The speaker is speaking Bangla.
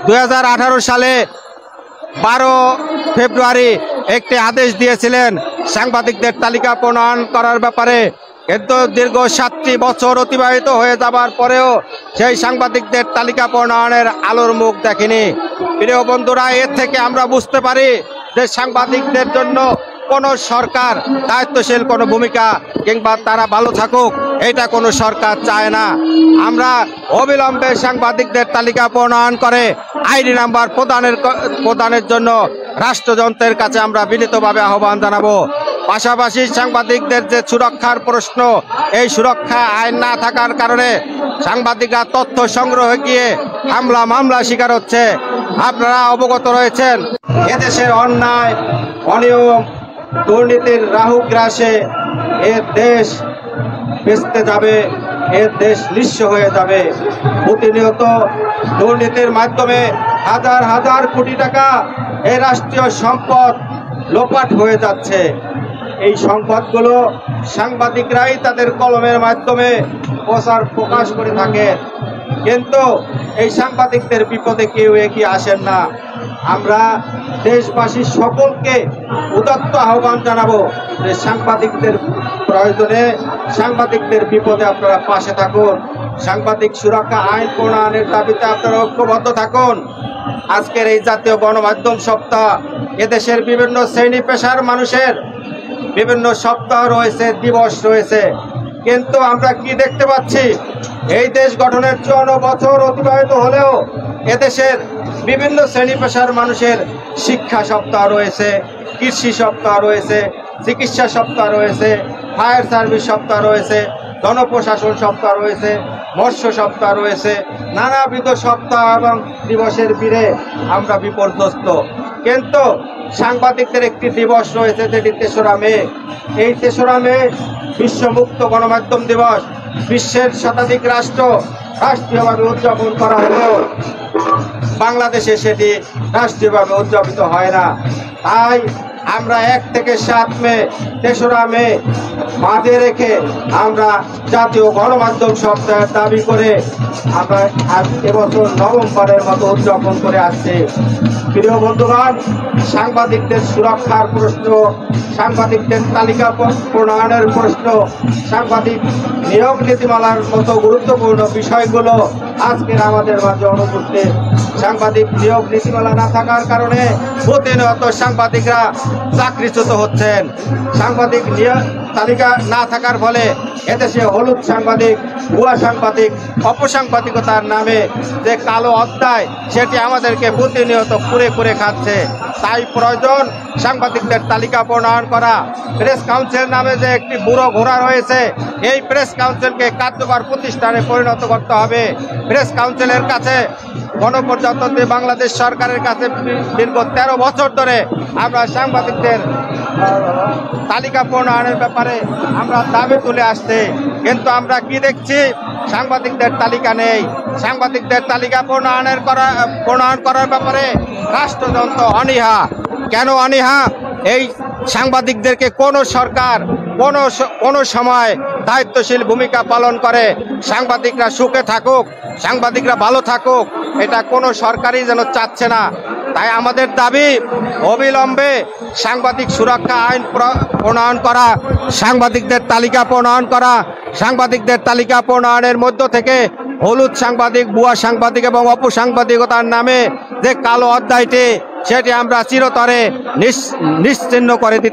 2018 সালে 12 ফেব্রুয়ারি একটি আদেশ দিয়েছিলেন সাংবাদিকদের তালিকা প্রণয়ন করার ব্যাপারে, কিন্তু দীর্ঘ 7টি বছর অতিবাহিত হয়ে যাবার পরেও সেই সাংবাদিকদের তালিকা প্রণয়নের আলোর মুখ দেখেনি। প্রিয় বন্ধুরা, এর থেকে আমরা বুঝতে পারি যে সাংবাদিকদের জন্য কোনো সরকার দায়িত্বশীল কোনো ভূমিকা কিংবা তারা ভালো থাকুক এটা কোনো সরকার চায় না। আমরা অবিলম্বে সাংবাদিকদের তালিকা প্রণয়ন করে আইডি নাম্বার প্রদানের জন্য রাষ্ট্রযন্ত্রের কাছে আমরা বিনীতভাবে আহ্বান জানাবো। পাশাপাশি সাংবাদিকদের যে সুরক্ষার প্রশ্ন, এই সুরক্ষা আইন না থাকার কারণে সাংবাদিকরা তথ্য সংগ্রহে গিয়ে হামলা মামলা শিকার হচ্ছে। আপনারা অবগত রয়েছেন এদেশের অন্যায় অনিয়ম দুর্নীতির রাহু গ্রাসে এর দেশ বেঁচতে যাবে, এর দেশ নিঃস্ব হয়ে যাবে। প্রতিনিয়ত দুর্নীতির মাধ্যমে হাজার হাজার কোটি টাকা এই রাষ্ট্রীয় সম্পদ লোপাট হয়ে যাচ্ছে। এই সম্পদগুলো সাংবাদিকরাই তাদের কলমের মাধ্যমে প্রকাশ করে থাকে, কিন্তু এই সাংবাদিকদের বিপদে কেউ এগিয়ে আসেন না। আমরা দেশবাসী সকলকে উদাত্ত আহ্বান জানাবো যে সাংবাদিকদের প্রয়োজনে, সাংবাদিকদের বিপদে আপনারা পাশে থাকুন। সাংবাদিক সুরক্ষা আইন প্রণয়নের দাবিতে আপনারা ঐক্যবদ্ধ থাকুন। আজকের এই জাতীয় গণমাধ্যম সপ্তাহ এদেশের বিভিন্ন শ্রেণী পেশার মানুষের বিভিন্ন সপ্তাহ রয়েছে, দিবস রয়েছে, কিন্তু আমরা কি দেখতে পাচ্ছি, এই দেশ গঠনের 54 বছর অতিবাহিত হলেও এদেশের বিভিন্ন শ্রেণী পেশার মানুষের শিক্ষা সপ্তাহ রয়েছে, কৃষি সপ্তাহ রয়েছে, চিকিৎসা সপ্তাহ রয়েছে, ফায়ার সার্ভিস সপ্তাহ রয়েছে, জনপ্রশাসন সপ্তাহ রয়েছে, মৎস্য সপ্তাহ রয়েছে, নানাবিধ সপ্তাহ এবং দিবসের ভিড়ে আমরা বিপর্যস্ত। কিন্তু সাংবাদিকদের একটি দিবস রয়েছে যেটি 3রা মে। এই 3রা মে বিশ্ব মুক্ত গণমাধ্যম দিবস। বিশ্বের শতাধিক রাষ্ট্র রাষ্ট্রীয়ভাবে উদযাপন করা হলেও বাংলাদেশে সেটি রাষ্ট্রীয়ভাবে উদযাপিত হয় না। তাই আমরা 1 থেকে 7 মে, 3রা মে মাঝে রেখে আমরা জাতীয় গণমাধ্যম সপ্তাহের দাবি করে আমরা এবছর নভেম্বরের মতো উদযাপন করে আসছি। প্রিয় বন্ধুগণ, সাংবাদিকদের সুরক্ষার প্রশ্ন, সাংবাদিকদের তালিকা প্রণয়নের প্রশ্ন, সাংবাদিক নিয়োগ নীতিমালার মতো গুরুত্বপূর্ণ বিষয়গুলো আজকের আমাদের মাঝে অনুপস্থিত। সাংবাদিক নিয়োগ নীতিমালা না থাকার কারণে প্রতিনিয়ত সাংবাদিকরা চাকরিচ্যুত হচ্ছেন। সাংবাদিক তালিকা না থাকার ফলে এদেশে হলুদ সাংবাদিক, ভুয়া সাংবাদিক, অপসাংবাদিকতার নামে যে কালো অধ্যায় সেটি আমাদেরকে প্রতিনিয়ত কুরে কুরে খাচ্ছে। তাই প্রয়োজন সাংবাদিকদের তালিকা প্রণয়ন করা। প্রেস কাউন্সিল নামে যে একটি বুড়ো ঘোড়া রয়েছে, এই প্রেস কাউন্সিলকে কার্যকর প্রতিষ্ঠানে পরিণত করতে হবে। প্রেস কাউন্সিলের কাছে, গণপ্রজাতন্ত্রী বাংলাদেশ সরকারের কাছে দীর্ঘ 13 বছর ধরে আমরা সাংবাদিকদের তালিকা প্রণয়নের ব্যাপারে আমরা দাবি তুলে আসছি, কিন্তু আমরা কি দেখছি, সাংবাদিকদের তালিকা নেই। সাংবাদিকদের তালিকা প্রণয়ন করার ব্যাপারে রাষ্ট্রযন্ত্র অনীহা। কেন অনীহা? এই সাংবাদিকদেরকে কোনো সরকার কোনো সময় দায়িত্বশীল ভূমিকা পালন করে সাংবাদিকরা সুখে থাকুক, সাংবাদিকরা ভালো থাকুক, এটা কোনো সরকারই যেন চাচ্ছে না। তাই আমাদের দাবি অবিলম্বে সাংবাদিক সুরক্ষা আইন প্রণয়ন করা, সাংবাদিকদের তালিকা প্রণয়ন করা। সাংবাদিকদের তালিকা প্রণয়নের মধ্য থেকে হলুদ সাংবাদিক, ভুয়া সাংবাদিক এবং অপসাংবাদিকতার নামে যে কালো অধ্যায়টি সেটি আমরা চিরতরে নিশ্চিহ্ন করে দিতে